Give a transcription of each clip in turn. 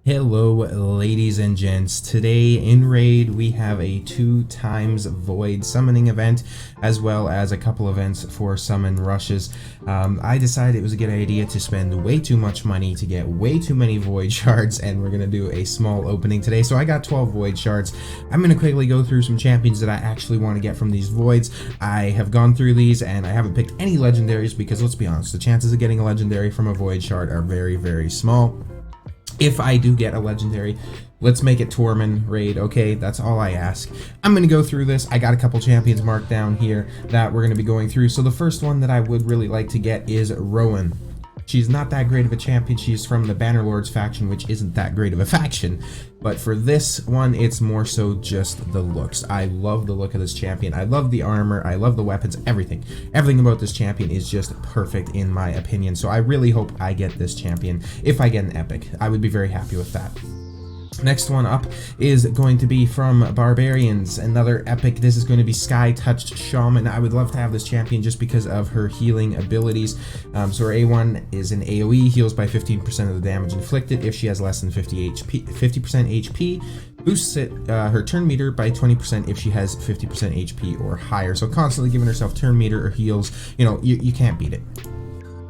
Hello ladies and gents. Today in Raid we have a 2x Void summoning event as well as a couple events for summon rushes. I decided it was a good idea to spend way too much money to get way too many Void Shards, and we're going to do a small opening today. So I got 12 Void Shards. I'm going to quickly go through some champions that I actually want to get from these Voids. I have gone through these and I haven't picked any legendaries because let's be honest, the chances of getting a legendary from a Void Shard are very small. If I do get a legendary, let's make it Tormund raid, okay? That's all I ask. I'm going to go through this. I got a couple champions marked down here that we're going to be going through. So the first one that I would really like to get is Rowan. She's not that great of a champion. She's from the Bannerlords faction, which isn't that great of a faction. But for this one, it's more so just the looks. I love the look of this champion. I love the armor. I love the weapons, everything. Everything about this champion is just perfect in my opinion. So I really hope I get this champion. If I get an epic, I would be very happy with that. Next one up is going to be from Barbarians, another epic. This is going to be Touched Shaman. I would love to have this champion just because of her healing abilities. So her A1 is an AoE, heals by 15% of the damage inflicted if she has less than 50% HP, boosts her turn meter by 20% if she has 50% HP or higher. So constantly giving herself turn meter or heals, you can't beat it.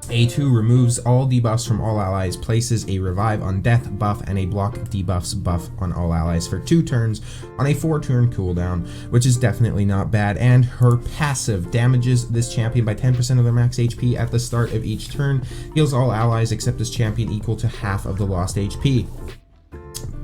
A2 removes all debuffs from all allies, places a revive on death buff and a block debuffs buff on all allies for 2 turns on a 4-turn cooldown, which is definitely not bad. And her passive damages this champion by 10% of their max HP at the start of each turn, heals all allies except this champion equal to half of the lost HP.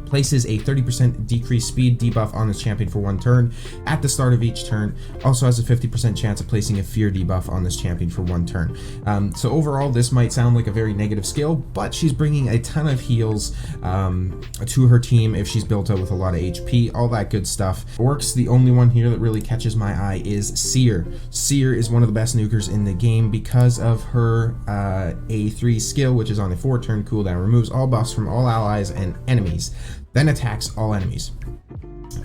Places a 30% decreased speed debuff on this champion for 1 turn at the start of each turn. Also has a 50% chance of placing a fear debuff on this champion for 1 turn. So overall, this might sound like a very negative skill, but she's bringing a ton of heals to her team if she's built up with a lot of HP, all that good stuff. Orcs, the only one here that really catches my eye is Seer. Seer is one of the best nukers in the game because of her A3 skill, which is on a 4-turn cooldown, removes all buffs from all allies and enemies, then attacks all enemies.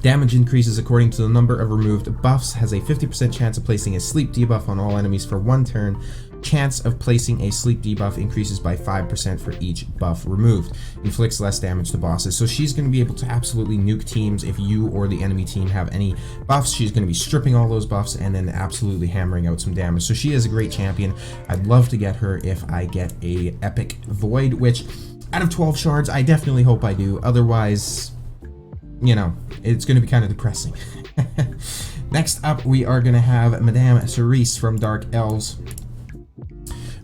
Damage increases according to the number of removed buffs, has a 50% chance of placing a sleep debuff on all enemies for 1 turn. Chance of placing a sleep debuff increases by 5% for each buff removed. Inflicts less damage to bosses. So she's going to be able to absolutely nuke teams if you or the enemy team have any buffs. She's going to be stripping all those buffs and then absolutely hammering out some damage. So she is a great champion. I'd love to get her if I get a epic Void, which out of 12 shards, I definitely hope I do. Otherwise, it's going to be kind of depressing. Next up, we are going to have Madame Cerise from Dark Elves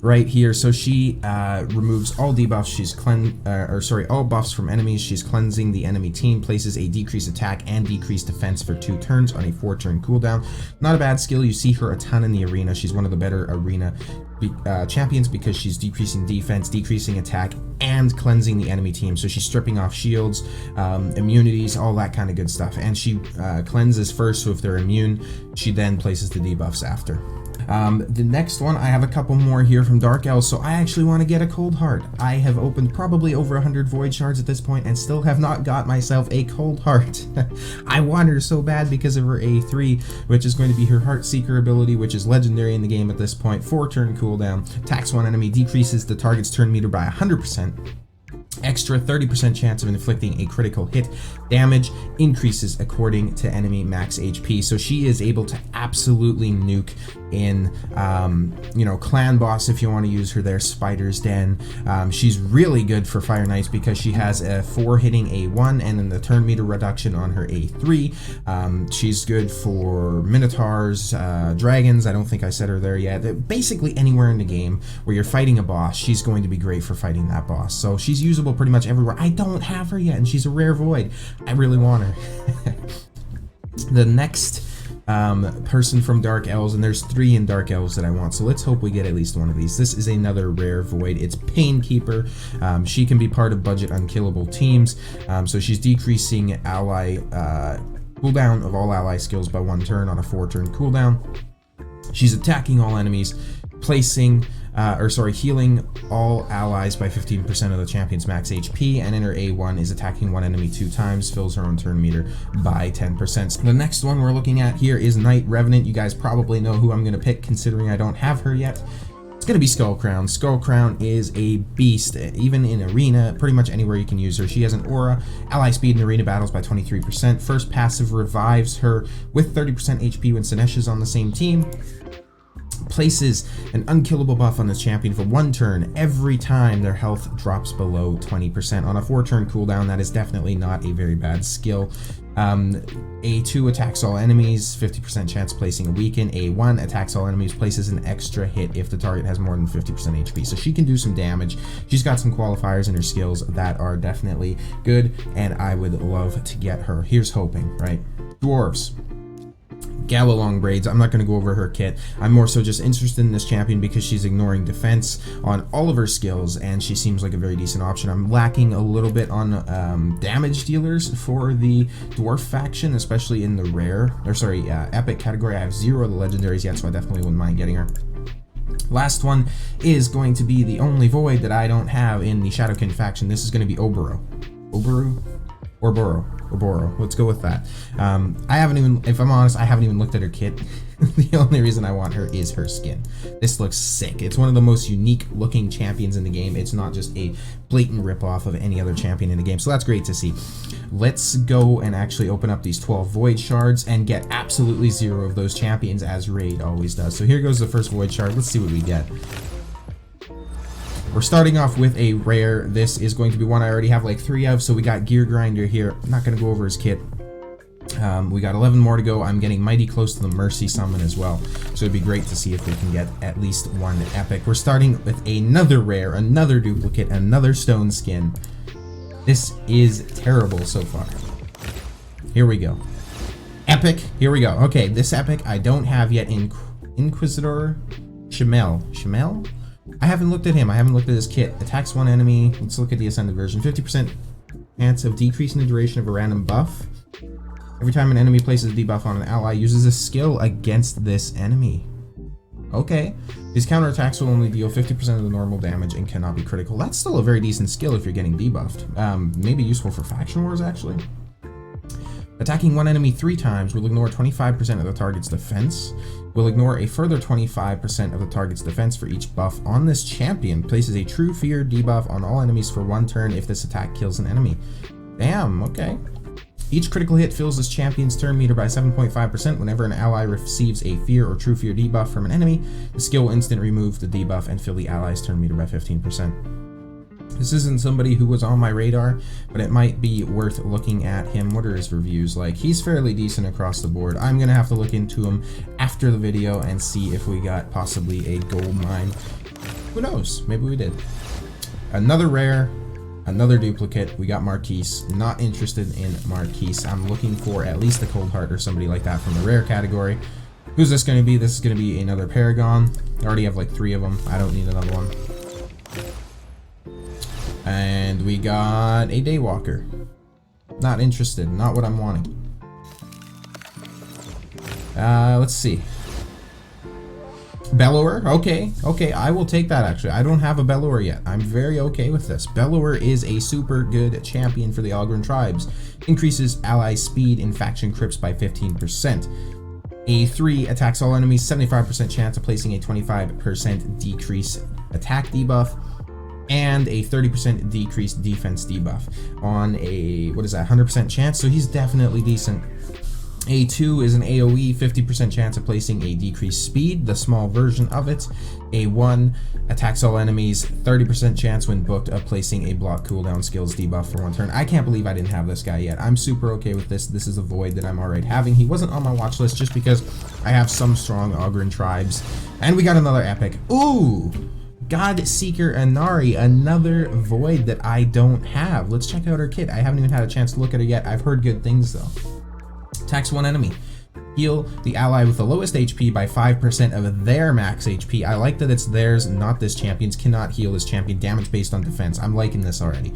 right here. So she removes all debuffs. All buffs from enemies. She's cleansing the enemy team, places a decreased attack and decreased defense for 2 turns on a 4-turn cooldown. Not a bad skill. You see her a ton in the arena. She's one of the better arena champions because she's decreasing defense, decreasing attack, and cleansing the enemy team. So she's stripping off shields, immunities, all that kind of good stuff. And she cleanses first, so if they're immune, she then places the debuffs after. The next one, I have a couple more here from Dark Elves, so I actually want to get a Cold Heart. I have opened probably over 100 Void Shards at this point and still have not got myself a Cold Heart. I want her so bad because of her A3, which is going to be her Heart Seeker ability, which is legendary in the game at this point. 4-turn cooldown, attacks one enemy, decreases the target's turn meter by 100%. Extra 30% chance of inflicting a critical hit. Damage increases according to enemy max HP. So she is able to absolutely nuke in, clan boss if you want to use her there, Spider's Den. She's really good for Fire Knights because she has a 4-hitting A1 and then the turn meter reduction on her A3. She's good for Minotaurs, Dragons. I don't think I said her there yet. Basically anywhere in the game where you're fighting a boss, she's going to be great for fighting that boss. So she's usable pretty much everywhere. I don't have her yet, and she's a rare Void. I really want her. The next person from Dark Elves, and there's 3 in Dark Elves that I want, so let's hope we get at least one of these. This is another rare Void. It's Painkeeper. She can be part of budget unkillable teams, so she's decreasing ally cooldown of all ally skills by 1 turn on a 4-turn cooldown. She's attacking all enemies, healing all allies by 15% of the champion's max HP, and in her A1 is attacking one enemy 2 times, fills her own turn meter by 10%. The next one we're looking at here is Night Revenant. You guys probably know who I'm going to pick considering I don't have her yet. It's gonna be Skull Crown. Skull Crown is a beast, even in arena, pretty much anywhere you can use her. She has an aura, ally speed in arena battles by 23%. First passive revives her with 30% HP when Sinesh is on the same team. Places an unkillable buff on this champion for 1 turn every time their health drops below 20%. On a 4-turn cooldown, that is definitely not a very bad skill. A2 attacks all enemies, 50% chance placing a weaken. A1 attacks all enemies, places an extra hit if the target has more than 50% HP. So she can do some damage. She's got some qualifiers in her skills that are definitely good, and I would love to get her. Here's hoping, right? Dwarves. Gala long braids. I'm not going to go over her kit. I'm more so just interested in this champion because she's ignoring defense on all of her skills, and she seems like a very decent option. I'm lacking a little bit on damage dealers for the dwarf faction, especially in the rare, or sorry, epic category. I have 0 of the legendaries yet, so I definitely wouldn't mind getting her. Last one is going to be the only void that I don't have in the Shadowkin faction. This is going to be Oboro. Oboro? Oboro. Let's go with that. I haven't even, if I'm honest, I haven't even looked at her kit. The only reason I want her is her skin. This looks sick. It's one of the most unique looking champions in the game. It's not just a blatant ripoff of any other champion in the game, so that's great to see. Let's go and actually open up these 12 void shards and get absolutely 0 of those champions, as Raid always does. So here goes the first void shard. Let's see what we get. We're starting off with a rare. This is going to be one I already have like 3 of, so we got Gear Grinder here. I'm not going to go over his kit. We got 11 more to go. I'm getting mighty close to the Mercy Summon as well, so it'd be great to see if we can get at least 1 epic. We're starting with another rare, another duplicate, another stone skin. This is terrible so far. Here we go. Epic. Here we go. Okay, this epic I don't have yet. Inquisitor Shamel? I haven't looked at him. I haven't looked at his kit. Attacks 1 enemy. Let's look at the Ascended version. 50% chance of decreasing the duration of a random buff. Every time an enemy places a debuff on an ally, uses a skill against this enemy. Okay. His counterattacks will only deal 50% of the normal damage and cannot be critical. That's still a very decent skill if you're getting debuffed. Maybe useful for faction wars, actually. Attacking 1 enemy 3 times will ignore 25% of the target's defense. Will ignore a further 25% of the target's defense for each buff on this champion. Places a True Fear debuff on all enemies for 1 turn if this attack kills an enemy. Damn, okay. Each critical hit fills this champion's turn meter by 7.5%. Whenever an ally receives a Fear or True Fear debuff from an enemy, the skill will instant remove the debuff and fill the ally's turn meter by 15%. This isn't somebody who was on my radar, but it might be worth looking at him. What are his reviews like? He's fairly decent across the board. I'm going to have to look into him after the video and see if we got possibly a gold mine. Who knows? Maybe we did. Another rare, another duplicate. We got Marquise. Not interested in Marquise. I'm looking for at least a Cold Heart or somebody like that from the rare category. Who's this going to be? This is going to be another Paragon. I already have like 3 of them. I don't need another one. And we got a Daywalker. Not interested. Not what I'm wanting. Let's see. Bellower. Okay. Okay, I will take that actually. I don't have a Bellower yet. I'm very okay with this. Bellower is a super good champion for the Ogren tribes. Increases ally speed in faction crypts by 15%. A3 attacks all enemies. 75% chance of placing a 25% decrease attack debuff. And a 30% decreased defense debuff on a, what is that, 100% chance, so he's definitely decent. A2 is an AoE, 50% chance of placing a decreased speed, the small version of it. A1 attacks all enemies, 30% chance when booked of placing a block cooldown skills debuff for 1 turn. I can't believe I didn't have this guy yet. I'm super okay with this. This is a void that I'm already having. He wasn't on my watch list just because I have some strong Ogren tribes. And we got another epic. Ooh! God Seeker Anari, another void that I don't have. Let's check out her kit. I haven't even had a chance to look at her yet. I've heard good things though. Attacks 1 enemy. Heal the ally with the lowest HP by 5% of their max HP. I like that it's theirs, not this champion's. Cannot heal this champion. Damage based on defense. I'm liking this already.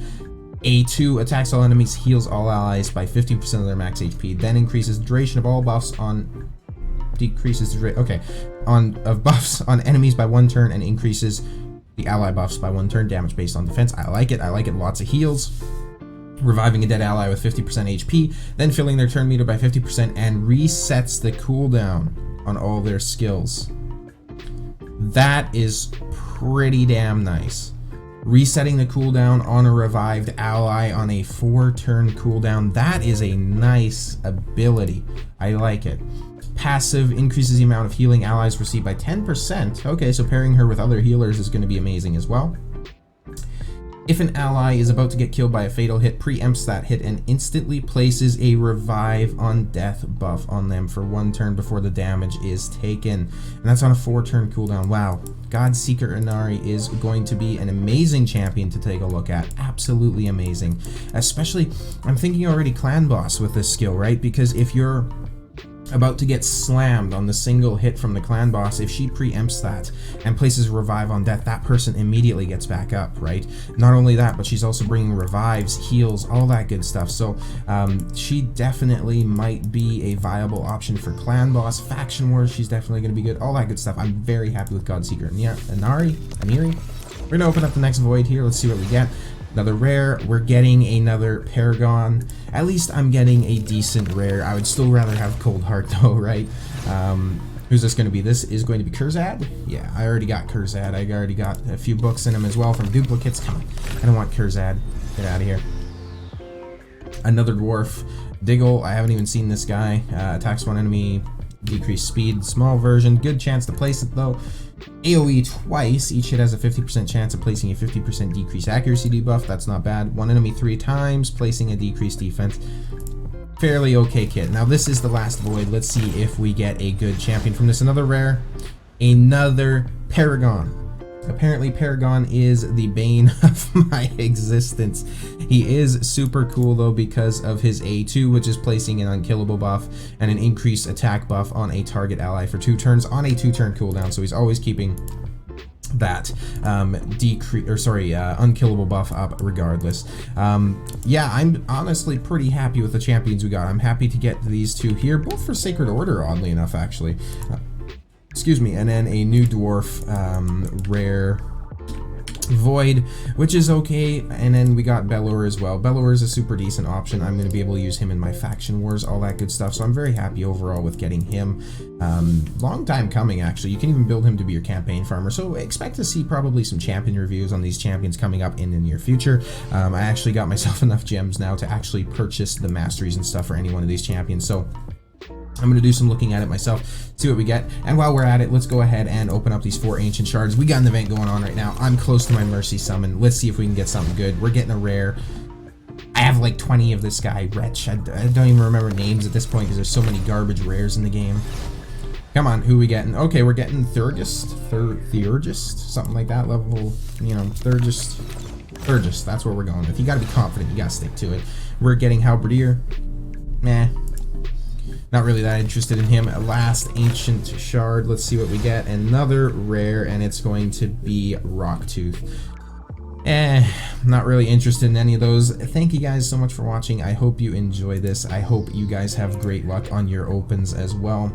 A2 attacks all enemies, heals all allies by 15% of their max HP. Then increases duration of all buffs on buffs on enemies by 1 turn and increases the ally buffs by 1 turn. Damage based on defense. I like it. I like it. Lots of heals. Reviving a dead ally with 50% HP, then filling their turn meter by 50% and resets the cooldown on all their skills. That is pretty damn nice. Resetting the cooldown on a revived ally on a 4-turn cooldown. That is a nice ability. I like it. Passive increases the amount of healing allies receive by 10%. Okay, so pairing her with other healers is going to be amazing as well. If an ally is about to get killed by a fatal hit, preempts that hit and instantly places a revive on death buff on them for 1 turn before the damage is taken. And that's on a 4-turn cooldown. Wow. Godseeker Anari is going to be an amazing champion to take a look at. Absolutely amazing. Especially, I'm thinking already clan boss with this skill, right? Because if you're about to get slammed on the single hit from the clan boss, if she preempts that and places revive on death, that person immediately gets back up, right? Not only that, but she's also bringing revives, heals, all that good stuff. So she definitely might be a viable option for clan boss. Faction wars, she's definitely going to be good, all that good stuff. I'm very happy with Godseeker. And yeah, Anari. We're going to open up the next void here. Let's see what we get. Another rare. We're getting another Paragon. At least I'm getting a decent rare. I would still rather have Cold Heart though, right? Who's this going to be? This is going to be Kurzad? Yeah, I already got Kurzad. I already got a few books in him as well from duplicates. Come on. I don't want Kurzad. Get out of here. Another dwarf. Diggle. I haven't even seen this guy. Attacks one enemy. Decreased speed. Small version. Good chance to place it though. AoE twice. Each hit has a 50% chance of placing a 50% decreased accuracy debuff. That's not bad. One enemy 3 times, placing a decreased defense. Fairly okay kit. Now this is the last void. Let's see if we get a good champion from this. Another rare. Another Paragon. Apparently Paragon is the bane of my existence. He is super cool though because of his A2, which is placing an unkillable buff and an increased attack buff on a target ally for 2 turns on a 2-turn cooldown. So he's always keeping that unkillable buff up regardless. Yeah, I'm honestly pretty happy with the champions we got. I'm happy to get these 2 here, both for Sacred Order, oddly enough, actually. Excuse me, and then a new dwarf rare void, which is okay, and then we got Belor as well. Belor is a super decent option. I'm going to be able to use him in my faction wars, all that good stuff, so I'm very happy overall with getting him. Long time coming, actually. You can even build him to be your campaign farmer, so expect to see probably some champion reviews on these champions coming up in the near future. I actually got myself enough gems now to actually purchase the masteries and stuff for any one of these champions, so I'm going to do some looking at it myself, see what we get. And while we're at it, let's go ahead and open up these 4 ancient shards. We got an event going on right now. I'm close to my mercy summon. Let's see if we can get something good. We're getting a rare. I have like 20 of this guy, Wretch. I don't even remember names at this point because there's so many garbage rares in the game. Come on, who we getting? Okay, we're getting Theurgist, something like that. Level, you know, Theurgist, that's what we're going with. You gotta be confident, you gotta stick to it. We're getting Halberdier. Meh. Not really that interested in him. Last ancient shard. Let's see what we get. Another rare, and it's going to be Rocktooth. Not really interested in any of those. Thank you guys so much for watching. I hope you enjoy this. I hope you guys have great luck on your opens as well.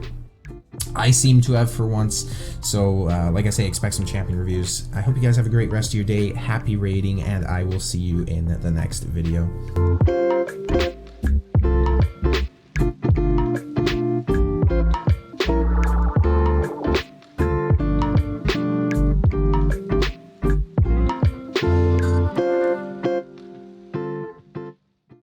I seem to have for once. So, like I say, expect some champion reviews. I hope you guys have a great rest of your day. Happy raiding, and I will see you in the next video.